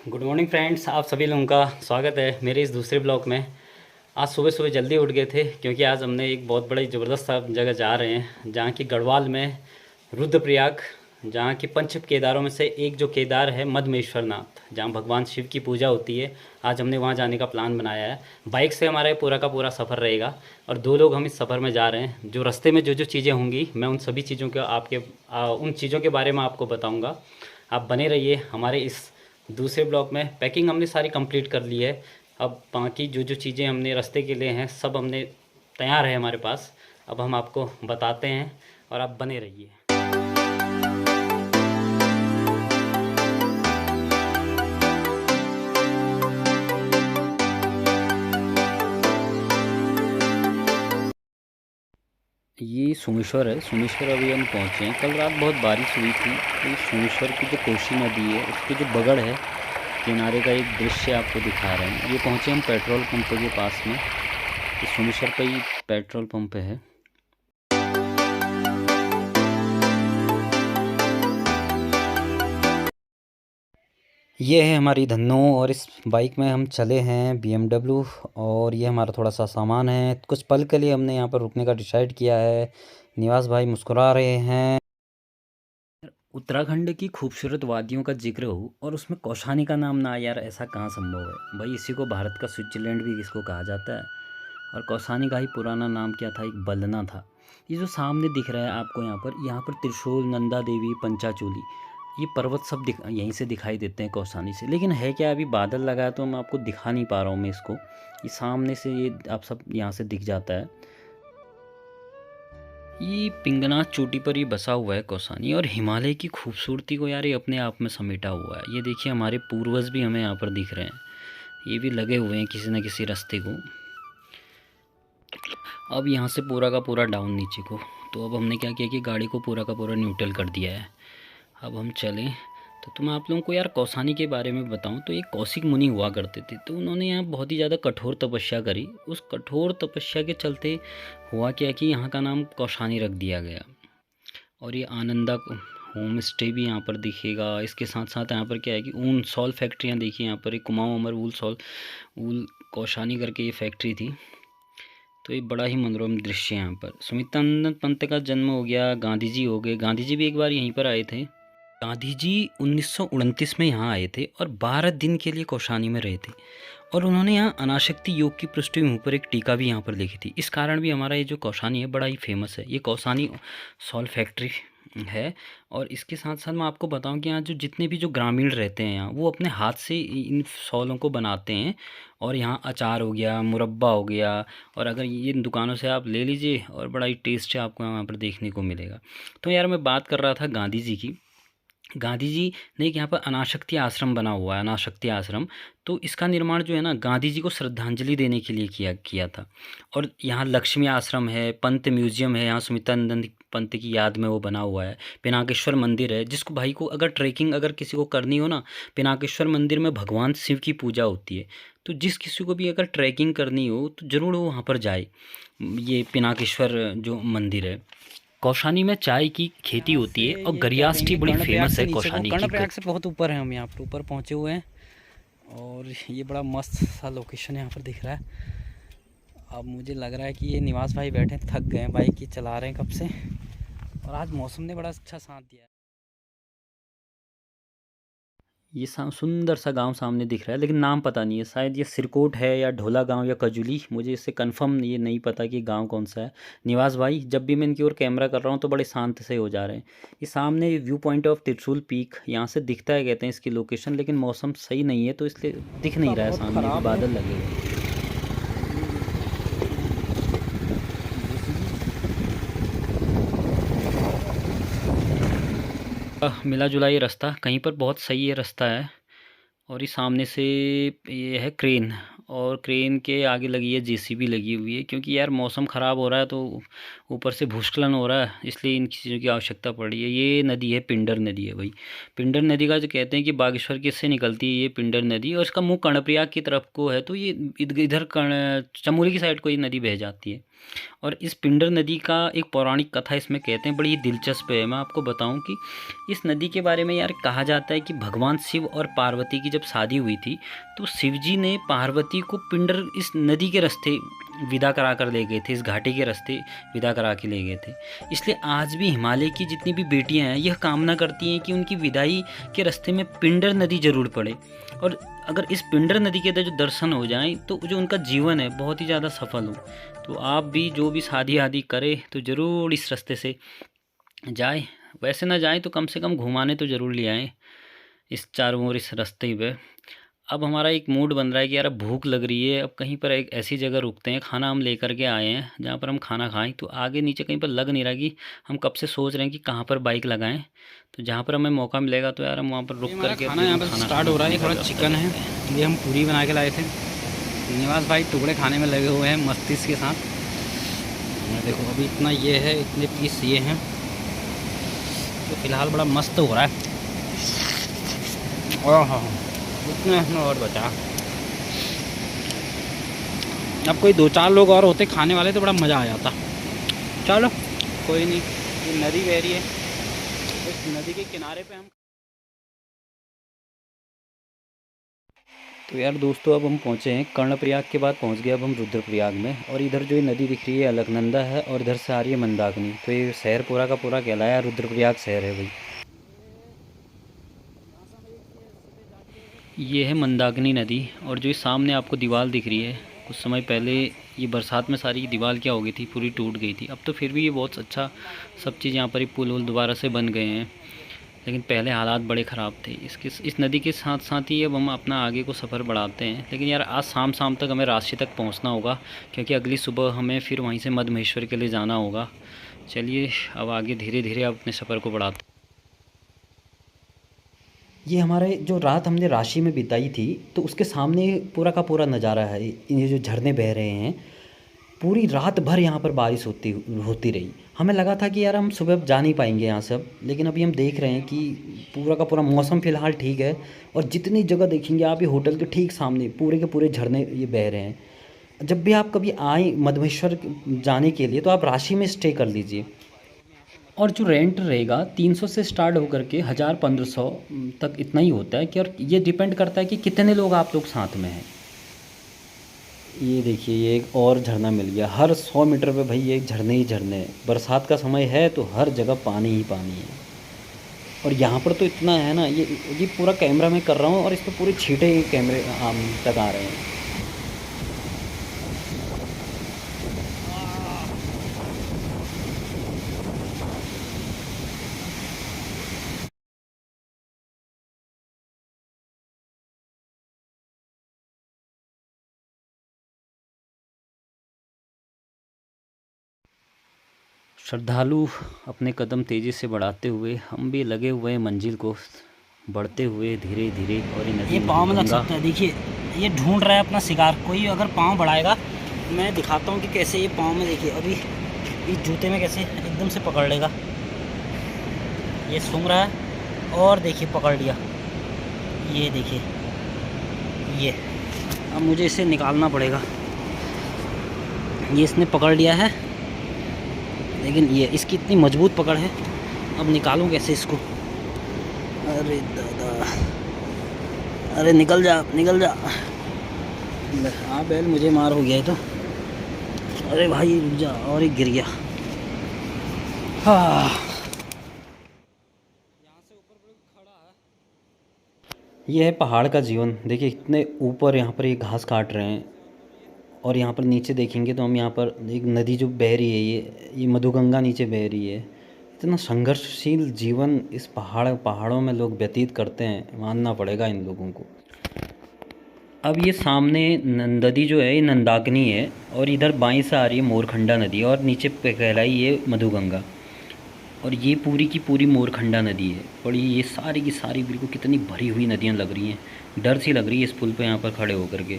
Good morning friends, आप सभी लोगों का स्वागत है मेरे इस दूसरे ब्लॉग में। आज सुबह सुबह जल्दी उठ गए थे क्योंकि आज हमने एक बहुत बड़ी ज़बरदस्त जगह जा रहे हैं जहाँ की गढ़वाल में रुद्रप्रयाग, जहाँ की पंच केदारों में से एक जो केदार है मधमेश्वरनाथ, जहाँ भगवान शिव की पूजा होती है। आज हमने वहाँ जाने का प्लान बनाया है। बाइक से हमारा ये पूरा का पूरा सफ़र रहेगा और 2 लोग हम इस सफ़र में जा रहे हैं। जो रास्ते में जो जो चीज़ें होंगी मैं उन सभी चीज़ों के उन चीज़ों के बारे में आपको बताऊँगा। आप बने रहिए हमारे इस दूसरे ब्लॉग में। पैकिंग हमने सारी कंप्लीट कर ली है। अब बाकी जो जो चीज़ें हमने रास्ते के लिए हैं सब हमने तैयार है हमारे पास। अब हम आपको बताते हैं और आप बने रहिए। ये सोमेश्वर है। सोमेश्वर अभी हम पहुँचे हैं। कल रात बहुत बारिश हुई थी तो सोमेश्वर की जो कोसी नदी है उसके जो बगड़ है किनारे का एक दृश्य आपको दिखा रहे हैं। ये पहुँचे हम पेट्रोल पंप के पास में। ये सोमेश्वर का ही पेट्रोल पंप है। ये है हमारी धन्नो और इस बाइक में हम चले हैं BMW। और ये हमारा थोड़ा सा सामान है। कुछ पल के लिए हमने यहाँ पर रुकने का डिसाइड किया है। निवास भाई मुस्कुरा रहे हैं। उत्तराखंड की खूबसूरत वादियों का जिक्र हो और उसमें कौशानी का नाम ना आए, यार ऐसा कहाँ संभव है भाई। इसी को भारत का स्विट्जरलैंड भी किसको कहा जाता है। और कौसानी का ही पुराना नाम क्या था, एक बलना था। ये जो सामने दिख रहा है आपको यहाँ पर त्रिशूल, नंदा देवी, पंचाचूली, ये पर्वत सब यहीं से दिखाई देते हैं कौसानी से। लेकिन है क्या, अभी बादल लगा है तो मैं आपको दिखा नहीं पा रहा हूँ मैं इसको। ये सामने से ये आप सब यहाँ से दिख जाता है। ये पिंगनाथ चोटी पर ही बसा हुआ है कौसानी। और हिमालय की खूबसूरती को यार ये अपने आप में समेटा हुआ है। ये देखिए हमारे पूर्वज भी हमें यहाँ पर दिख रहे हैं। ये भी लगे हुए हैं किसी न किसी रास्ते को। अब यहाँ से पूरा का पूरा डाउन नीचे को। तो अब हमने क्या किया कि गाड़ी को पूरा का पूरा न्यूट्रल कर दिया है। अब हम चलें तो मैं आप लोगों को यार कौसानी के बारे में बताऊं तो एक कौशिक मुनि हुआ करते थे। तो उन्होंने यहाँ बहुत ही ज़्यादा कठोर तपस्या करी। उस कठोर तपस्या के चलते हुआ क्या कि यहाँ का नाम कौशानी रख दिया गया। और ये आनंदा होम स्टे भी यहाँ पर दिखेगा। इसके साथ साथ यहाँ पर क्या है कि ऊन सॉल फैक्ट्रियाँ देखिए। यहाँ पर एक कुमाऊं अमर वूल कौशानी करके ये फैक्ट्री थी। तो ये बड़ा ही मनोरम दृश्य है। यहाँ पर स्वामित्वानंद पंत का जन्म हो गया। गांधी जी हो गए। गांधी जी भी एक बार यहीं पर आए थे। गांधी जी 1929 में यहाँ आए थे और 12 दिन के लिए कौशानी में रहे थे। और उन्होंने यहाँ अनाशक्ति योग की पृष्ठभूमि पर एक टीका भी यहाँ पर लिखी थी। इस कारण भी हमारा ये जो कौशानी है बड़ा ही फेमस है। ये कौशानी सॉल फैक्ट्री है। और इसके साथ साथ मैं आपको बताऊं कि यहाँ जो जितने भी जो ग्रामीण रहते हैं यहाँ वो अपने हाथ से इन सॉलों को बनाते हैं। और यहाँ अचार हो गया, मुरब्बा हो गया। और अगर ये इन दुकानों से आप ले लीजिए और बड़ा ही टेस्ट है आपको यहाँ पर देखने को मिलेगा। तो यार मैं बात कर रहा था गांधी जी की। गांधी जी ने एक यहाँ पर अनाशक्ति आश्रम बना हुआ है, अनाशक्ति आश्रम। तो इसका निर्माण जो है ना गांधी जी को श्रद्धांजलि देने के लिए किया था। और यहाँ लक्ष्मी आश्रम है, पंत म्यूजियम है, यहाँ सुमित्रानंद पंत की याद में वो बना हुआ है। पिनाकेश्वर मंदिर है, जिसको भाई को अगर ट्रैकिंग अगर किसी को करनी हो ना, पिनाकेश्वर मंदिर में भगवान शिव की पूजा होती है। तो जिस किसी को भी अगर ट्रैकिंग करनी हो तो ज़रूर वो वहाँ पर जाए। ये पिनाकेश्वर जो मंदिर है। कौशानी में चाय की खेती यहाँ होती से है और ये गरियास टी कहेंगे बड़ी कर्णप्रयाग फेमस से है नीचे को, कौशानी की। कर्णप्रयाग से बहुत ऊपर है। हम यहाँ पर ऊपर पहुँचे हुए हैं और ये बड़ा मस्त सा लोकेशन यहाँ पर दिख रहा है। अब मुझे लग रहा है कि ये निवास भाई बैठे थक गए हैं, बाइक ये चला रहे हैं कब से। और आज मौसम ने बड़ा अच्छा साथ दिया है। ये सुंदर सा गांव सामने दिख रहा है, लेकिन नाम पता नहीं है। शायद ये सिरकोट है या ढोला गांव या कजुली, मुझे इससे कंफर्म ये नहीं पता कि गांव कौन सा है। निवास भाई जब भी मैं इनकी ओर कैमरा कर रहा हूँ तो बड़े शांत से हो जा रहे हैं। ये सामने व्यू पॉइंट ऑफ त्रिशूल पीक यहाँ से दिखता है, कहते हैं इसकी लोकेशन। लेकिन मौसम सही नहीं है तो इसलिए दिख नहीं रहा है। बहुत सामने भी ख़राब है। बादल लगे हुए हैं। मिला जुला ये रास्ता कहीं पर बहुत सही है रास्ता है। और ये सामने से ये है क्रेन। और क्रेन के आगे लगी है JCB लगी हुई है, क्योंकि यार मौसम ख़राब हो रहा है तो ऊपर से भूस्खलन हो रहा है, इसलिए इन चीज़ों की आवश्यकता पड़ रही है। ये नदी है, पिंडर नदी है भाई। पिंडर नदी का जो कहते हैं कि बागेश्वर किससे निकलती है ये पिंडर नदी, और इसका मुँह कर्णप्रयाग की तरफ को है। तो ये इधर कर्ण चमोली की साइड को ये नदी बह जाती है। और इस पिंडर नदी का एक पौराणिक कथा इसमें कहते हैं, बड़ी दिलचस्प है। मैं आपको बताऊं कि इस नदी के बारे में यार कहा जाता है कि भगवान शिव और पार्वती की जब शादी हुई थी तो शिव जी ने पार्वती को पिंडर इस नदी के रास्ते विदा करा कर ले गए थे, इस घाटी के रास्ते विदा करा के ले गए थे। इसलिए आज भी हिमालय की जितनी भी बेटियां हैं यह कामना करती हैं कि उनकी विदाई के रास्ते में पिंडर नदी जरूर पड़े, और अगर इस पिंडर नदी के जो दर्शन हो जाएं तो जो उनका जीवन है बहुत ही ज़्यादा सफल हो। तो आप भी जो भी शादी आदि करे तो ज़रूर इस रास्ते से जाए, वैसे ना जाए तो कम से कम घुमाने तो ज़रूर ले आएँ इस चारों ओर इस रास्ते पे। अब हमारा एक मूड बन रहा है कि यार अब भूख लग रही है, अब कहीं पर एक ऐसी जगह रुकते हैं, खाना हम लेकर के आए हैं जहाँ पर हम खाना खाएं। तो आगे नीचे कहीं पर लग नहीं रहा कि हम कब से सोच रहे हैं कि कहाँ पर बाइक लगाएं, तो जहाँ पर हमें मौका मिलेगा तो यार हम वहाँ पर रुक करके खाना यहाँ पर स्टार्ट हो रहा है। थोड़ा चिकन है, ये हम पूरी बना के लाए थे। निवास भाई टुकड़े खाने में लगे हुए हैं मस्तिष्क के साथ। देखो अभी इतना ये है, इतने पीस ये हैं, तो फिलहाल बड़ा मस्त हो रहा है। और हाँ इतना और बचा, अब कोई 2-4 लोग और होते खाने वाले तो बड़ा मज़ा आ जाता। चलो कोई नहीं, ये नदी बह रही है, इस नदी के किनारे पे हम। तो यार दोस्तों अब हम पहुँचे हैं कर्णप्रयाग के बाद पहुँच गए अब हम रुद्रप्रयाग में। और इधर जो ये नदी दिख रही है अलकनंदा है और इधर से आ रही है मंदाकिनी। तो ये शहर पूरा का पूरा कहलाया रुद्रप्रयाग शहर है भाई। ये है मंदाकिनी नदी, और जो ये सामने आपको दीवार दिख रही है, कुछ समय पहले ये बरसात में सारी दीवार क्या हो गई थी, पूरी टूट गई थी। अब तो फिर भी ये बहुत अच्छा सब चीज़ यहाँ पर ही पुल वुल दोबारा से बन गए हैं, लेकिन पहले हालात बड़े ख़राब थे। इस नदी के साथ साथ ही अब हम अपना आगे को सफ़र बढ़ाते हैं। लेकिन यार आज शाम तक हमें रांची तक पहुंचना होगा, क्योंकि अगली सुबह हमें फिर वहीं से मधमहेश्वर के लिए जाना होगा। चलिए अब आगे धीरे धीरे अब अपने सफ़र को बढ़ाते हैं। ये हमारे जो रात हमने रांची में बिताई थी तो उसके सामने पूरा का पूरा नज़ारा है। ये जो झरने बह रहे हैं, पूरी रात भर यहाँ पर बारिश होती रही। हमें लगा था कि यार हम सुबह जा नहीं पाएंगे यहाँ से अब, लेकिन अभी हम देख रहे हैं कि पूरा का पूरा मौसम फ़िलहाल ठीक है। और जितनी जगह देखेंगे आप, ये होटल के ठीक सामने पूरे के पूरे झरने ये बह रहे हैं। जब भी आप कभी आएँ मधमेश्वर जाने के लिए तो आप रांची में स्टे कर लीजिए। और जो रेंट रहेगा 300 से स्टार्ट होकर के 1000-1500 तक इतना ही होता है कि, और ये डिपेंड करता है कि कितने लोग आप लोग साथ में हैं। ये देखिए ये एक और झरना मिल गया। हर 100 मीटर पे भाई ये झरने ही झरने हैं। बरसात का समय है तो हर जगह पानी ही पानी है। और यहाँ पर तो इतना है ना, ये पूरा कैमरा में कर रहा हूँ और इस पर पूरे छींटे कैमरे तक आ रहे हैं। श्रद्धालु अपने कदम तेज़ी से बढ़ाते हुए हम भी लगे हुए हैं मंजिल को बढ़ते हुए धीरे धीरे। और ये पाँव में लग सकता है, देखिए ये ढूंढ रहा है अपना शिकार। कोई अगर पाँव बढ़ाएगा मैं दिखाता हूँ कि कैसे ये पाँव में, देखिए अभी इस जूते में कैसे एकदम से पकड़ लेगा। ये सूंघ रहा है और देखिए पकड़ लिया। ये देखिए ये, अब मुझे इसे निकालना पड़ेगा। ये इसने पकड़ लिया है, लेकिन ये इसकी इतनी मजबूत पकड़ है, अब निकालूं कैसे इसको। अरे दादा, अरे निकल जा निकल जा। हाँ बैल मुझे मार हो गया है तो। अरे भाई रुक जा, और एक गिर गया। हाँ ये है पहाड़ का जीवन। देखिए इतने ऊपर यहाँ पर ये घास काट रहे हैं, और यहाँ पर नीचे देखेंगे तो हम यहाँ पर एक नदी जो बह रही है, ये मधुगंगा नीचे बह रही है। इतना संघर्षशील जीवन इस पहाड़ों में लोग व्यतीत करते हैं, मानना पड़ेगा इन लोगों को। अब ये सामने नदी जो है ये मंदाकिनी है, और इधर बाईं से आ रही है मोरखंडा नदी, और नीचे पे कहलाई ये मधुगंगा। और ये पूरी की पूरी मोरखंडा नदी है। और ये सारी की सारी बिल्कुल कितनी भरी हुई नदियाँ लग रही हैं, डर सी लग रही है इस पुल पे यहाँ पर खड़े होकर के।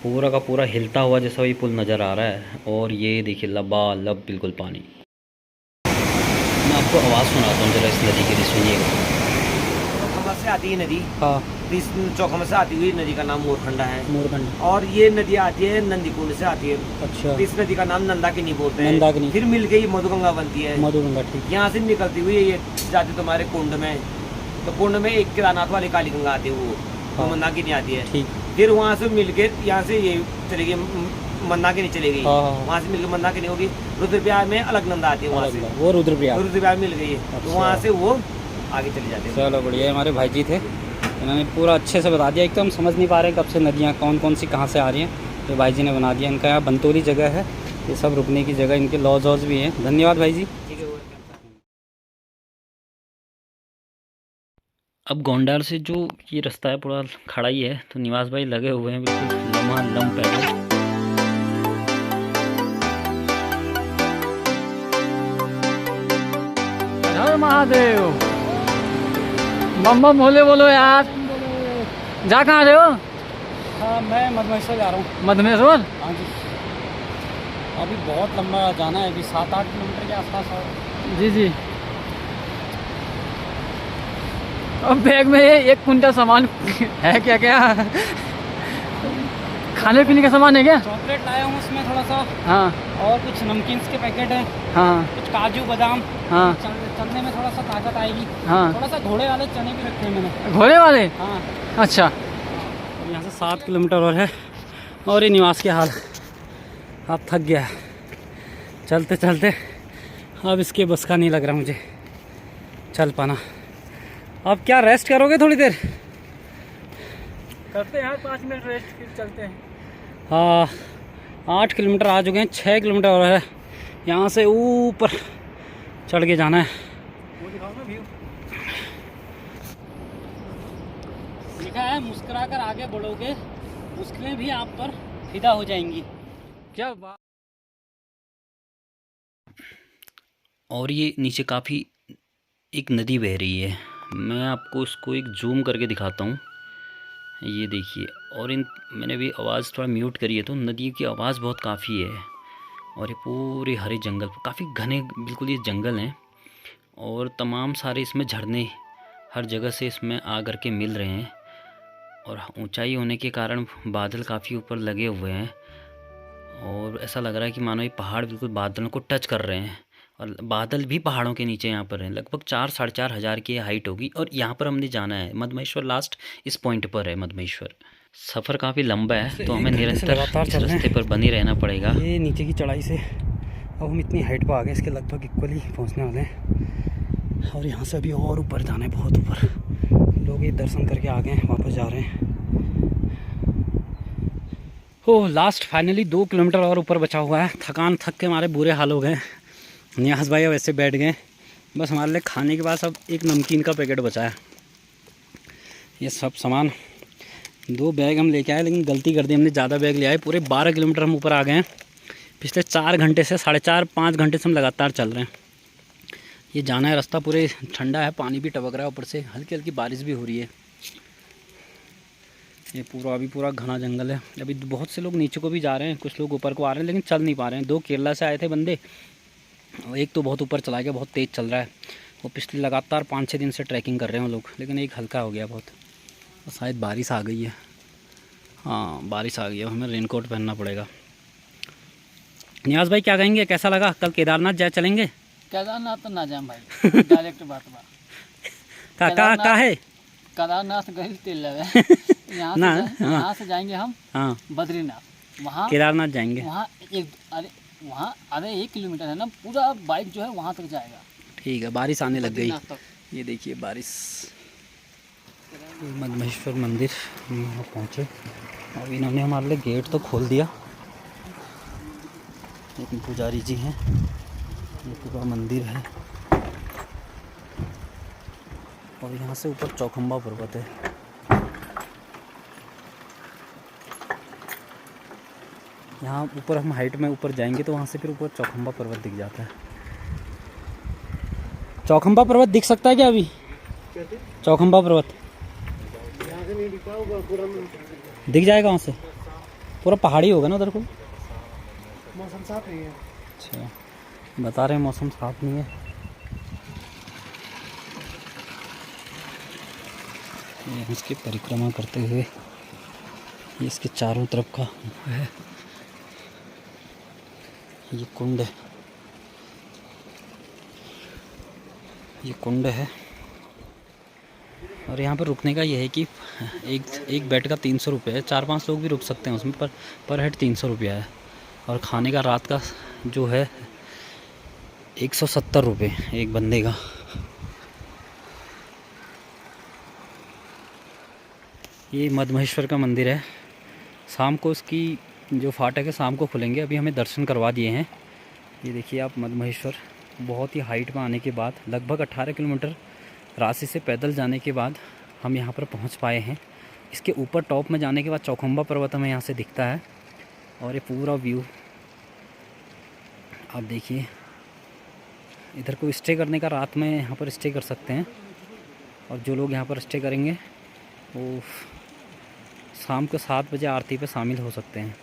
पूरा का पूरा हिलता हुआ जैसा ये पुल नज़र आ रहा है। और ये देखिए लबालब बिल्कुल पानी। मैं आपको आवाज़ सुनाता हूँ ज़रा इस नदी की, सुनिएगा। कहाँ से आती है नदी? हाँ तो इस चौखम से आती हुई नदी का नाम मोरखंडा है। मोरखंड। और ये नदी आती है नंदीकुंड से आती है। अच्छा। तो इस नदी का नाम नंदाकिनी बोलते हैं। नंदाकिनी। फिर मिलके ये मधुगंगा बनती है। मधुगंगा, ठीक। यहाँ से निकलती हुई ये जाती तुम्हारे कुंड में। तो कुंड में एक केदारनाथ वाली काली गंगा आती है, वो मंदाकिनी आती है। ठीक। फिर वहाँ से मिलके यहाँ से ये चली गई मंदाकिनी चली गई। हाँ। वहाँ से मिलकर मंदाकिनी होगी। रुद्रप्रयाग में अलकनंदा आती है, वहाँ से वो रुद्रप्रयाग। रुद्रप्रयाग मिल गई है। अच्छा। तो वहाँ से वो आगे चली जाती है। चलो बढ़िया। हमारे भाई जी थे, इन्होंने पूरा अच्छे से बता दिया। एक तो हम समझ नहीं पा रहे कब से नदियाँ कौन कौन सी कहाँ से आ रही हैं, तो भाई जी ने बना दिया। इनका यहाँ बंतोली जगह है, ये सब रुकने की जगह, इनके लॉज वॉज भी हैं। धन्यवाद भाई जी। अब गोंडार से जो ये रास्ता है पूरा खड़ा ही है, तो निवास भाई लगे हुए हैं बिल्कुल लम्हा पैदल। हर महादेव, बम बम भोले बोलो यार। जा कहाँ रहे हो? हाँ, मैं मधमेश्वर जा रहा हूँ। मधमेश्वर? हाँ जी। अभी बहुत लंबा जाना है, अभी 7-8 किलोमीटर के आसपास है। जी जी। अब बैग में ये 1 कुंटल सामान है क्या क्या? खाने पीने का सामान है क्या? चॉकलेट लाया हूँ उसमें थोड़ा सा, हाँ। और कुछ नमकीन्स के पैकेट हैं, हाँ कुछ काजू बादाम। हाँ। चलने में थोड़ा सा ताकत आएगी। हाँ। थोड़ा सा घोड़े वाले चने भी रखे हैं मैंने। घोड़े वाले? हाँ। अच्छा। यहाँ से 7 किलोमीटर और है। और ये निवास के हाल, अब थक गया है चलते चलते। अब इसके बस का नहीं लग रहा मुझे चल पाना। अब क्या रेस्ट करोगे थोड़ी देर? करते हैं 5 मिनट रेस्ट, फिर चलते हैं। हाँ, 8 किलोमीटर आ चुके हैं, 6 किलोमीटर और है। यहाँ से ऊपर चढ़ के जाना है। वो दिखाओ ना व्यू। लिखा है मुस्कुरा कर आगे बढ़ोगे, मुश्किलें भी आप पर फिदा हो जाएंगी। क्या बात। और ये नीचे काफ़ी एक नदी बह रही है, मैं आपको इसको एक जूम करके दिखाता हूँ। ये देखिए, और मैंने भी आवाज़ थोड़ा म्यूट करी है, तो नदी की आवाज़ बहुत काफ़ी है। और ये पूरे हरे जंगल, काफ़ी घने बिल्कुल ये जंगल हैं, और तमाम सारे इसमें झरने हर जगह से इसमें आ कर के मिल रहे हैं। और ऊंचाई होने के कारण बादल काफ़ी ऊपर लगे हुए हैं, और ऐसा लग रहा है कि मानो ये पहाड़ बिल्कुल बादलों को टच कर रहे हैं, और बादल भी पहाड़ों के नीचे यहाँ पर हैं। लगभग 4-4.5 हज़ार की हाइट होगी, और यहाँ पर हमने जाना है मधमेश्वर। लास्ट इस पॉइंट पर है मधमेश्वर। सफ़र काफ़ी लंबा है, तो हमें निरंतर इस रास्ते पर बनी रहना पड़ेगा। ये नीचे की चढ़ाई से अब हम इतनी हाइट पर आ गए, इसके लगभग इक्वली पहुँचने वाले हैं। और यहाँ से अभी और ऊपर जाना है, बहुत ऊपर। लोग ये दर्शन करके आ गए हैं, वापस जा रहे हैं। हो, लास्ट फाइनली 2 किलोमीटर और ऊपर बचा हुआ है। थक के हमारे बुरे हाल हो गए। नियाज़ भाई अब ऐसे बैठ गए, बस हमारे लिए खाने के बाद अब एक नमकीन का पैकेट बचा है। ये सब सामान 2 बैग हम लेके आए, लेकिन गलती कर दी हमने, ज़्यादा बैग ले आए। पूरे 12 किलोमीटर हम ऊपर आ गए हैं। पिछले 4 घंटे से 4.5-5 घंटे से हम लगातार चल रहे हैं। ये जाना है रास्ता पूरे ठंडा है, पानी भी टपक रहा है, ऊपर से हल्की हल्की बारिश भी हो रही है। ये अभी पूरा घना जंगल है। अभी बहुत से लोग नीचे को भी जा रहे हैं, कुछ लोग ऊपर को आ रहे हैं, लेकिन चल नहीं पा रहे हैं। 2 केरला से आए थे बंदे, और एक तो बहुत ऊपर चला गया, बहुत तेज़ चल रहा है। वो पिछले लगातार 5-6 दिन से ट्रैकिंग कर रहे हैं वो लोग, लेकिन एक हल्का हो गया बहुत। और शायद बारिश आ गई है। हाँ, बारिश आ गई है, हमें रेनकोट पहनना पड़ेगा। नियाज़ भाई क्या कहेंगे, कैसा लगा? कल केदारनाथ जा चलेंगे? केदारनाथ तो ना जाए भाई, डायरेक्ट बात का है केदारनाथ गए तेल लगे। यहाँ से जाएंगे हम। हाँ, बद्रीनाथ, वहाँ केदारनाथ जाएंगे। वहाँ आधे 1 किलोमीटर है ना, पूरा बाइक जो है वहाँ तक जाएगा। ठीक है, बारिश आने लग गई। तक। ये देखिए बारिश। मधमेश्वर मंदिर यहाँ पहुँचे, अब इन्होंने हमारे लिए गेट तो खोल दिया, लेकिन पुजारी जी हैं। ये पूरा मंदिर है, और यहाँ से ऊपर चौखंबा पर्वत है। यहाँ ऊपर हम हाइट में ऊपर जाएंगे तो वहाँ से फिर ऊपर चौखंबा पर्वत दिख जाता है। चौखंबा पर्वत दिख सकता है क्या अभी? चौखंबा पर्वत दिख जाएगा वहाँ से? पूरा पहाड़ी होगा ना उधर को? मौसम साफ नहीं है। अच्छा, बता रहे हैं मौसम साफ नहीं है। ये इसकी परिक्रमा करते हुए ये इसके चारों तरफ का है, ये कुंड है, ये कुंड है। और यहाँ पर रुकने का ये है कि एक बेड का 300 रुपये है, 4-5 लोग भी रुक सकते हैं उसमें, पर हेड 300 रुपया है। और खाने का रात का जो है 170 रुपये एक बंदे का। ये मद्महेश्वर का मंदिर है। शाम को इसकी जो फाटक है शाम को खुलेंगे, अभी हमें दर्शन करवा दिए हैं। ये देखिए आप मद्महेश्वर, बहुत ही हाइट में आने के बाद लगभग 18 किलोमीटर रांची से पैदल जाने के बाद हम यहाँ पर पहुँच पाए हैं। इसके ऊपर टॉप में जाने के बाद चौखंबा पर्वत हमें यहाँ से दिखता है और ये पूरा व्यू आप देखिए। इधर को स्टे करने का रात में यहाँ पर स्टे कर सकते हैं, और जो लोग यहाँ पर स्टे करेंगे वो शाम को 7 बजे आरती पे शामिल हो सकते हैं।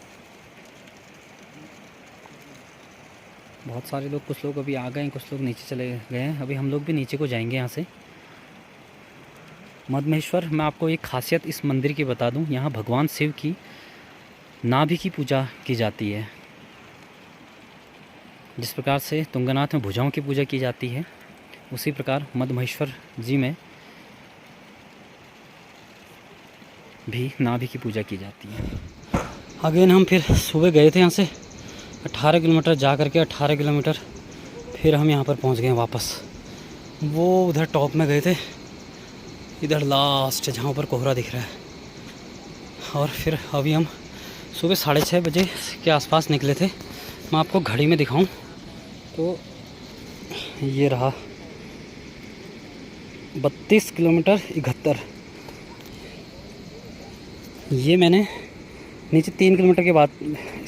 बहुत सारे लोग, कुछ लोग अभी आ गए हैं, कुछ लोग नीचे चले गए हैं। अभी हम लोग भी नीचे को जाएंगे यहाँ से। मद्महेश्वर, मैं आपको एक खासियत इस मंदिर की बता दूं, यहाँ भगवान शिव की नाभि की पूजा की जाती है। जिस प्रकार से तुंगनाथ में भुजाओं की पूजा की जाती है, उसी प्रकार मद्महेश्वर जी में भी नाभि की पूजा की जाती है। अगेन हम फिर सुबह गए थे यहाँ से 18 किलोमीटर जा करके 18 किलोमीटर फिर हम यहाँ पर पहुँच गए वापस। वो उधर टॉप में गए थे, इधर लास्ट जहाँ पर कोहरा दिख रहा है। और फिर अभी हम सुबह 6:30 बजे के आसपास निकले थे। मैं आपको घड़ी में दिखाऊं तो ये रहा 32 किलोमीटर 71। ये मैंने नीचे 3 किलोमीटर के बाद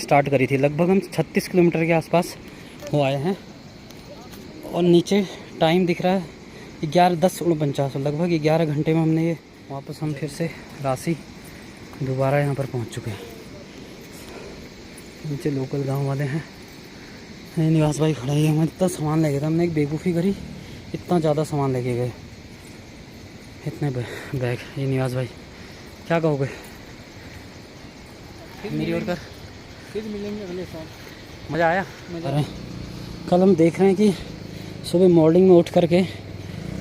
स्टार्ट करी थी। लगभग हम 36 किलोमीटर के आसपास हो आए हैं। और नीचे टाइम दिख रहा है 11:10:49। लगभग 11 घंटे में हमने ये वापस हम फिर से रांची दोबारा यहाँ पर पहुँच चुके हैं। नीचे लोकल गांव वाले हैं, ये निवास भाई खड़ा है। हम इतना सामान ले गए थे, हमने एक बेवकूफ़ी करी, इतना ज़्यादा सामान लेके गए, इतने बैग। ये निवास भाई क्या कहोगे? मेरी ओर कर, फिर मिलेंगे अगले साल। मज़ा आया? अरे कल हम देख रहे हैं कि सुबह मॉर्निंग में उठ करके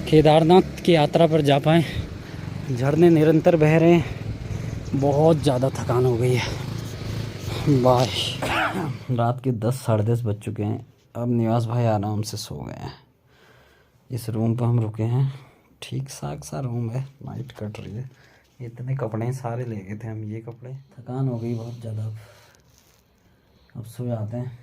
केदारनाथ की यात्रा पर जा पाएँ। झरने निरंतर बह रहे हैं, बहुत ज़्यादा थकान हो गई है। बाय। रात के 10-10:30 बज चुके हैं। अब निवास भाई आराम से सो गए हैं। इस रूम पर हम रुके हैं, ठीक ठाक सा रूम है, नाइट कट रही है। इतने कपड़े सारे ले गए थे हम, ये कपड़े। थकान हो गई बहुत ज़्यादा, अब सो जाते हैं।